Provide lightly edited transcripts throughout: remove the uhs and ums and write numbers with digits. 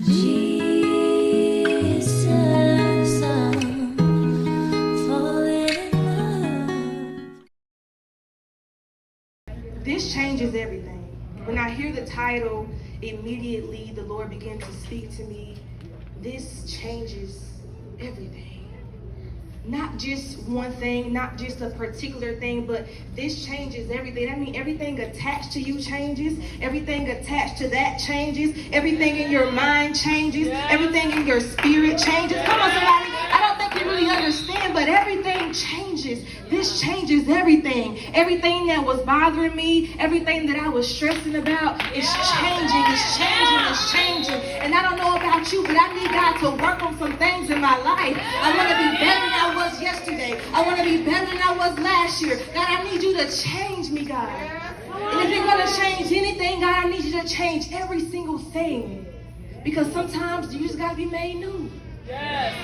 Jesus, I'm falling in love. This changes everything. When I hear the title, immediately the Lord began to speak to me. This changes everything. Not just one thing, not just a particular thing, but this changes everything. I mean, everything attached to you changes. Everything attached to that changes. Everything in your mind changes. Everything in your spirit changes. Come on, somebody. I don't think you really understand, but everything changes. This changes everything. Everything that was bothering me, everything that I was stressing about, is changing, it's changing, it's changing. And I don't know about you, but I need God to work on some things in my life. I want to be better than I was yesterday. I want to be better than I was last year. God, I need you to change me, God. And if you're going to change anything, God, I need you to change every single thing. Because sometimes you just got to be made new. Yes.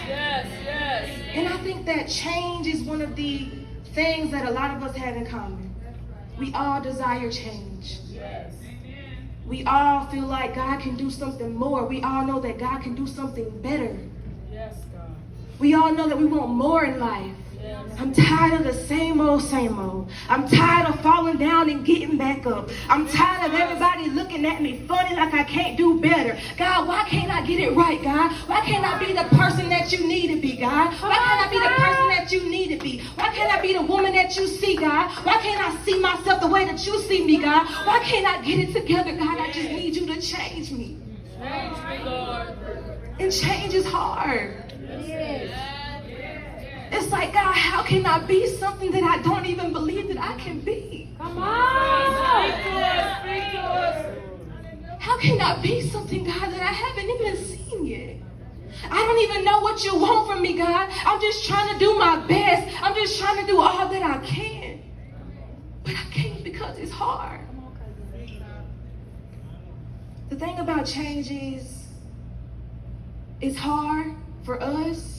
And I think that change is one of the things that a lot of us have in common. We all desire change. Yes. We all feel like God can do something more. We all know that God can do something better. Yes, God. We all know that we want more in life. Yes. I'm tired of the same old, same old. I'm tired of falling down and getting back up. I'm tired of everybody looking at me funny like I can't do better. God, why can't I get it right, God? Why can't I be the person that you need to be, God? Why can't I be the person that you need to be? Why can't I be the woman that you see, God? Why can't I see myself the way that you see me, God? Why can't I get it together, God? I just need you to change me. Change me, Lord. And change is hard. It's like, God, how can I be something that I don't even believe that I can be? Come on. Speak to us. How can I be something, God, that I haven't even seen yet? I don't even know what you want from me, God. I'm just trying to do my best. I'm just trying to do all that I can. But I can't because it's hard. The thing about change is, it's hard for us,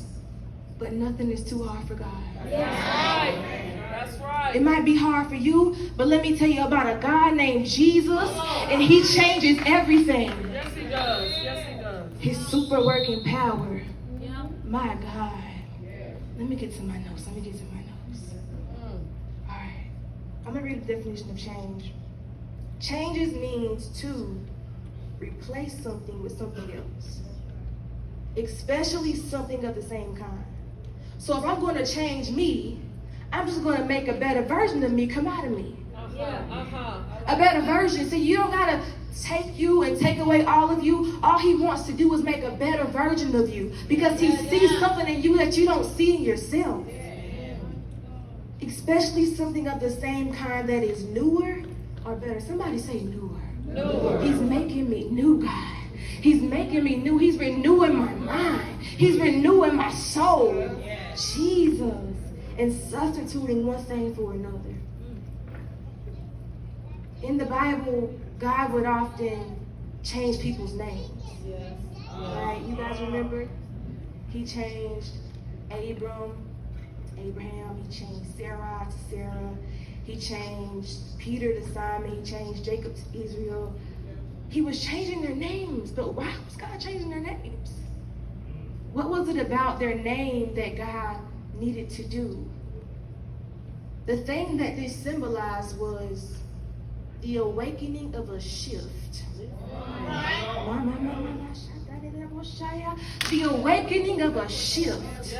but nothing is too hard for God. That's right. It might be hard for you, but let me tell you about a God named Jesus, and he changes everything. Yes, he does. Yes, he does. His super working power. My God. Let me get to my notes. All right. I'm going to read the definition of change. Changes means to replace something with something else, especially something of the same kind. So if I'm going to change me, I'm just going to make a better version of me come out of me. A better version. See, you don't got to take you and take away all of you. All he wants to do is make a better version of you, because he sees something in you that you don't see in yourself. Especially something of the same kind that is newer or better. Somebody say newer. He's making me new, God. He's making me new. He's renewing my mind. He's renewing my soul. Jesus. And substituting one thing for another. In the Bible, God would often change people's names. Right? You guys remember? He changed Abraham. He changed Sarah to Sarah. He changed Peter to Simon. He changed Jacob to Israel. He was changing their names, but why was God changing their names? What was it about their name that God needed to do? The thing that this symbolized was the awakening of a shift. The awakening of a shift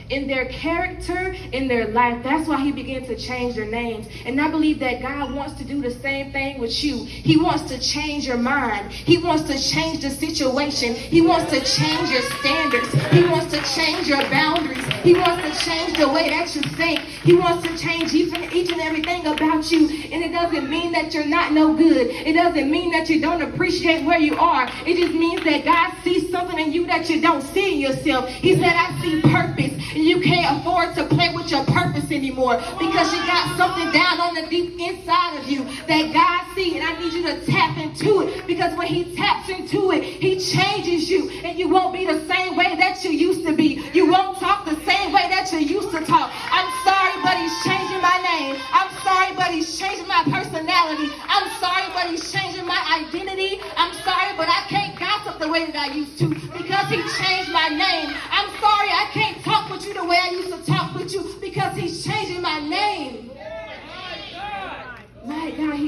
in their character, in their life. That's why he began to change their names. And I believe that God wants to do the same thing with you. He wants to change your mind. He wants to change the situation. He wants to change your standards. He wants to change your boundaries. He wants to change the way that you think. He wants to change each and everything about you. And it doesn't mean that you're not no good. It doesn't mean that you don't appreciate where you are. It just means that God sees something in you that you don't see in yourself. He said, I see purpose. And you can't afford to play with your purpose anymore, because you got something down on the deep inside of you that God sees. And I need you to tap into it, because when he taps into it, he changes you. And you won't be the same way that you used to be. You won't talk the same way that you used to talk. I'm sorry, but he's changing my name. I'm sorry, but he's changing my personality. I'm sorry, but he's changing my identity. I'm sorry, but I can't gossip the way that I used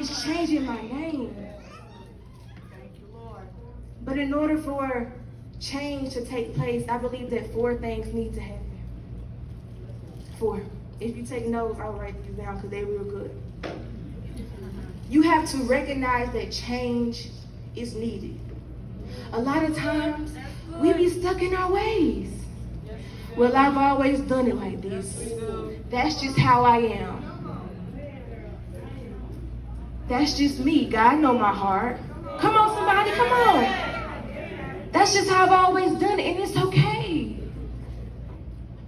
He's changing my name. But in order for change to take place, I believe that 4 things need to happen. 4. If you take notes, I'll write these down because they're real good. You have to recognize that change is needed. A lot of times, we be stuck in our ways. Well, I've always done it like this. That's just how I am. That's just me. God know my heart. Come on, somebody, come on. That's just how I've always done it, and it's okay.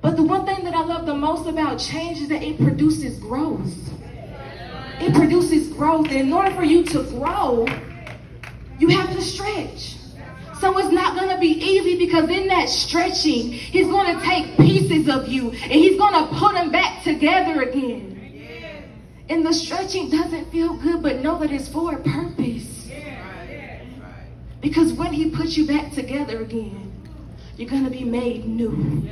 But the one thing that I love the most about change is that it produces growth. It produces growth. And in order for you to grow, you have to stretch. So it's not going to be easy, because in that stretching, he's going to take pieces of you and he's going to put them back together again. And the stretching doesn't feel good, but know that it's for a purpose. Because when he puts you back together again, you're going to be made new.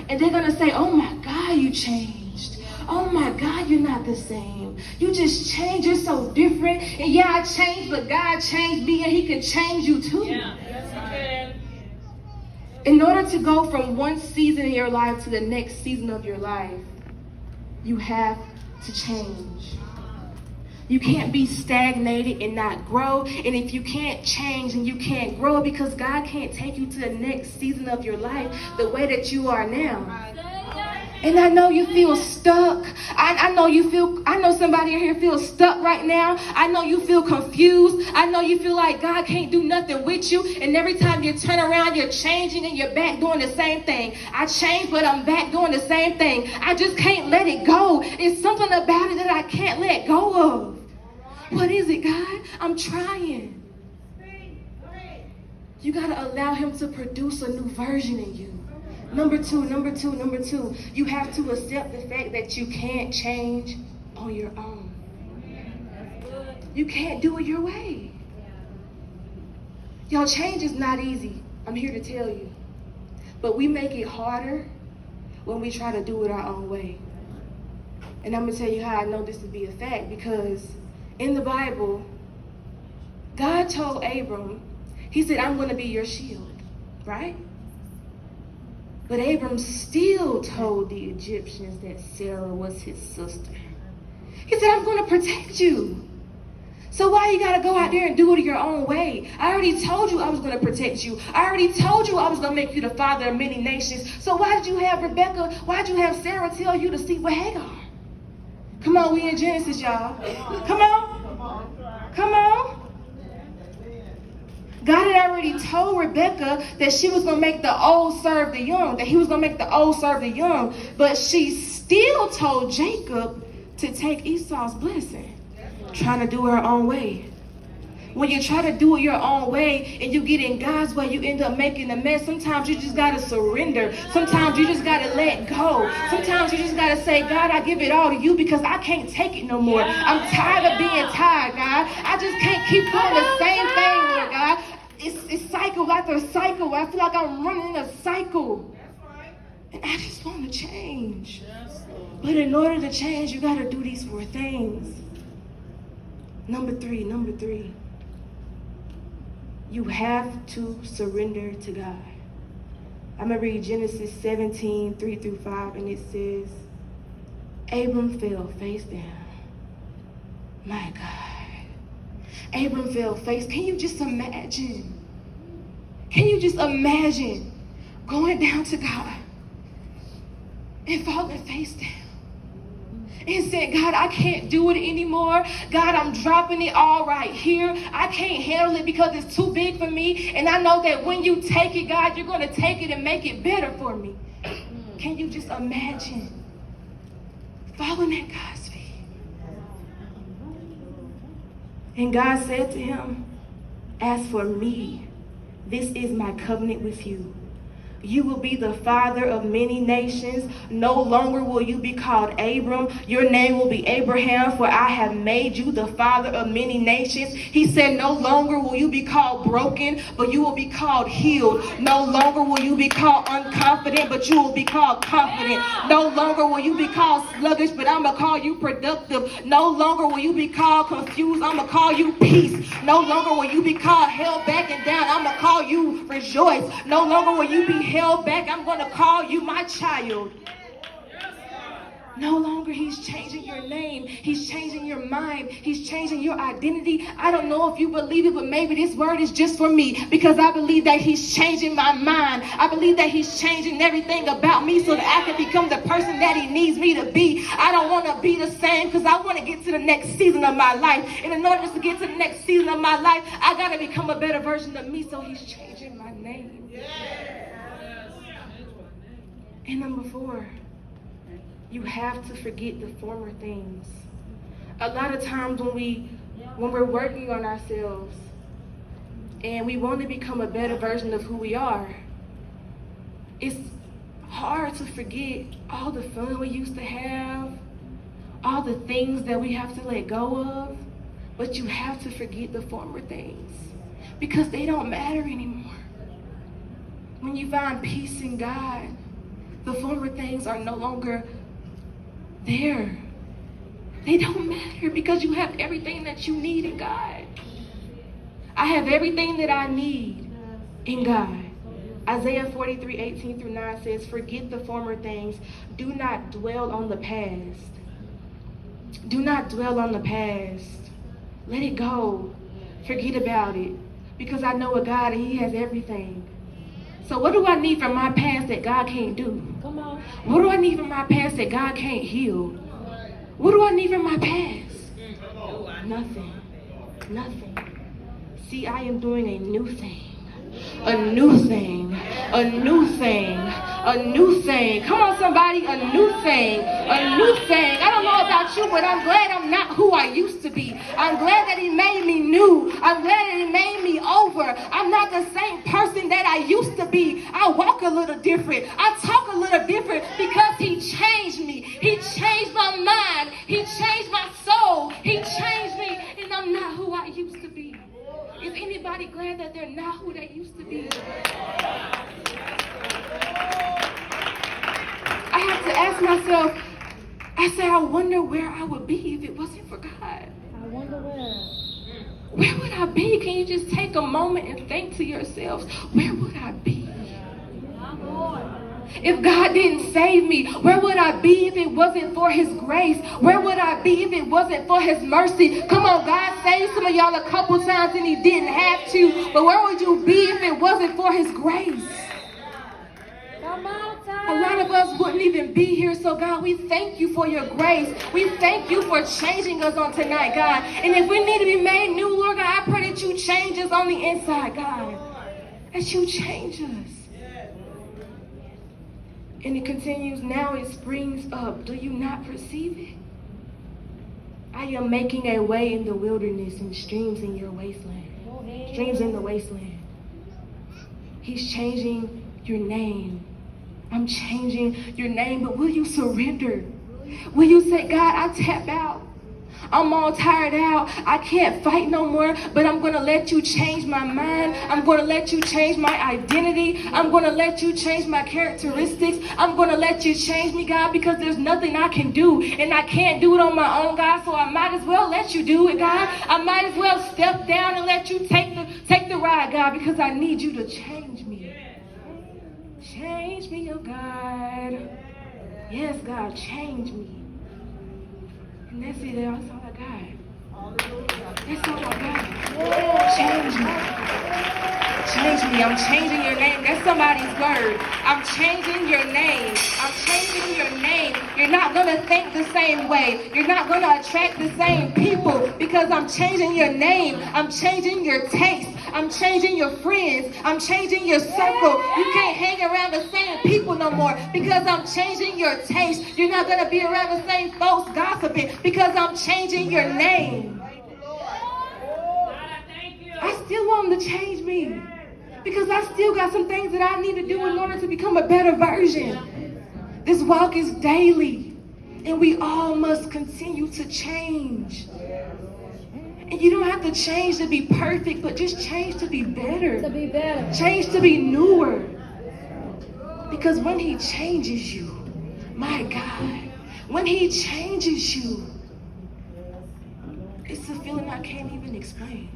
And they're going to say, oh my God, you changed. Oh my God, you're not the same. You just changed. You're so different. And yeah, I changed, but God changed me, and he can change you too. Yeah, yes, he can. In order to go from one season in your life to the next season of your life, you have to change. You can't be stagnated and not grow. And if you can't change and you can't grow, because God can't take you to the next season of your life the way that you are now. And I know you feel stuck. I know somebody in here feels stuck right now. I know you feel confused. I know you feel like God can't do nothing with you. And every time you turn around, you're changing and you're back doing the same thing. I changed, but I'm back doing the same thing. I just can't let it go. It's something about it that I can't let go of. What is it, God? I'm trying. You got to allow him to produce a new version in you. Number two, you have to accept the fact that you can't change on your own. You can't do it your way. Y'all, change is not easy. I'm here to tell you. But we make it harder when we try to do it our own way. And I'm going to tell you how I know this to be a fact, because in the Bible, God told Abram, he said, I'm going to be your shield, right? But Abram still told the Egyptians that Sarah was his sister. He said, I'm going to protect you. So why you got to go out there and do it your own way? I already told you I was going to protect you. I already told you I was going to make you the father of many nations. So why did you have Rebecca, why did you have Sarah tell you to sleep with Hagar? Come on, we in Genesis, y'all. Come on. Come on. God had already told Rebecca that she was going to make the old serve the young, that he was going to make the old serve the young. But she still told Jacob to take Esau's blessing, trying to do it her own way. When you try to do it your own way and you get in God's way, you end up making a mess. Sometimes you just got to surrender. Sometimes you just got to let go. Sometimes you just got to say, God, I give it all to you because I can't take it no more. I'm tired of being tired, God. I just can't keep doing the same thing, Lord God. It's cycle after cycle. I feel like I'm running in a cycle. And I just want to change. But in order to change, you got to do these 4 things. Number three. You have to surrender to God. I'm going to read Genesis 17, 3-5, and it says, Abram fell face down. My God. Abram fell face. Can you just imagine? Can you just imagine going down to God and falling face down? And said, God, I can't do it anymore. God, I'm dropping it all right here. I can't handle it because it's too big for me. And I know that when you take it, God, you're going to take it and make it better for me. Can you just imagine falling at God's feet? And God said to him, as for me, this is my covenant with you. You will be the father of many nations. No longer will you be called Abram. Your name will be Abraham, for I have made you the father of many nations. He said, no longer will you be called broken, but you will be called healed. No longer will you be called unconfident, but you will be called confident. No longer will you be called sluggish, but I'm going to call you productive. No longer will you be called confused. I'm going to call you peace. No longer will you be called held back and down. I'm going to call you rejoice. No longer will you be held back. I'm going to call you my child. No longer he's changing your name. He's changing your mind. He's changing your identity. I don't know if you believe it, but maybe this word is just for me, because I believe that he's changing my mind. I believe that he's changing everything about me so that I can become the person that he needs me to be. I don't want to be the same, because I want to get to the next season of my life. And in order to get to the next season of my life, I got to become a better version of me. So he's changing my name. And number 4, you have to forget the former things. A lot of times when we're working on ourselves and we want to become a better version of who we are, it's hard to forget all the fun we used to have, all the things that we have to let go of, but you have to forget the former things because they don't matter anymore. When you find peace in God, the former things are no longer there. They don't matter because you have everything that you need in God. I have everything that I need in God. Isaiah 43:18-9 says, forget the former things. Do not dwell on the past. Do not dwell on the past. Let it go. Forget about it. Because I know a God and he has everything. So what do I need from my past that God can't do? Come on. What do I need from my past that God can't heal? What do I need from my past? Nothing. Nothing. See, I am doing a new thing. A new thing. A new thing. A new thing. Come on, somebody. A new thing. A new thing. I don't know about you, but I'm glad I'm not who I used to be. I'm glad that he made me new. I'm glad that he made me over. I'm not the same person that I used to be. I walk a little different. I talk a little different because he changed me. He changed my mind. He changed my soul. He changed me, and I'm not who I used to be. Is anybody glad that they're not who they used to be? I have to ask myself, I say, I wonder where I would be if it wasn't for God. I wonder where. Where would I be? Can you just take a moment and think to yourselves, where would I be? If God didn't save me, where would I be if it wasn't for his grace? Where would I be if it wasn't for his mercy? Come on, God saved some of y'all a couple times and he didn't have to. But where would you be if it wasn't for his grace? Come on, A lot of us wouldn't even be here. So God, we thank you for your grace. We thank you for changing us on tonight, God. And if we need to be made new, Lord God, I pray that you change us on the inside, God. That you change us. And it continues, now it springs up. Do you not perceive it? I am making a way in the wilderness and streams in your wasteland. Streams in the wasteland. He's changing your name. I'm changing your name, but will you surrender? Will you say, God, I tap out. I'm all tired out. I can't fight no more, but I'm going to let you change my mind. I'm going to let you change my identity. I'm going to let you change my characteristics. I'm going to let you change me, God, because there's nothing I can do, and I can't do it on my own, God, so I might as well let you do it, God. I might as well step down and let you take the ride, God, because I need you to change me. Change me, oh God. Yes, God, change me. And that's it. That's all I got. That's all I got. Change me. Change me. I'm changing your name. That's somebody's word. I'm changing your name. I'm changing your name. You're not going to think the same way. You're not going to attract the same people because I'm changing your name. I'm changing your taste. I'm changing your friends. I'm changing your circle. You can't hang around the same people no more because I'm changing your taste. You're not going to be around the same folks gossiping because I'm changing your name. I still want him to change me. Because I still got some things that I need to do in order to become a better version. This walk is daily, and we all must continue to change. And you don't have to change to be perfect, but just change to be better. To be better. Change to be newer. Because when he changes you, my God, when he changes you, it's a feeling I can't even explain.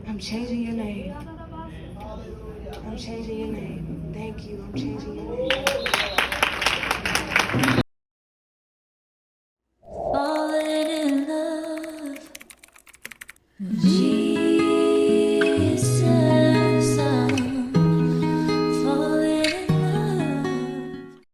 I'm changing your name. I'm changing your name. Thank you. I'm changing your name. Falling in love.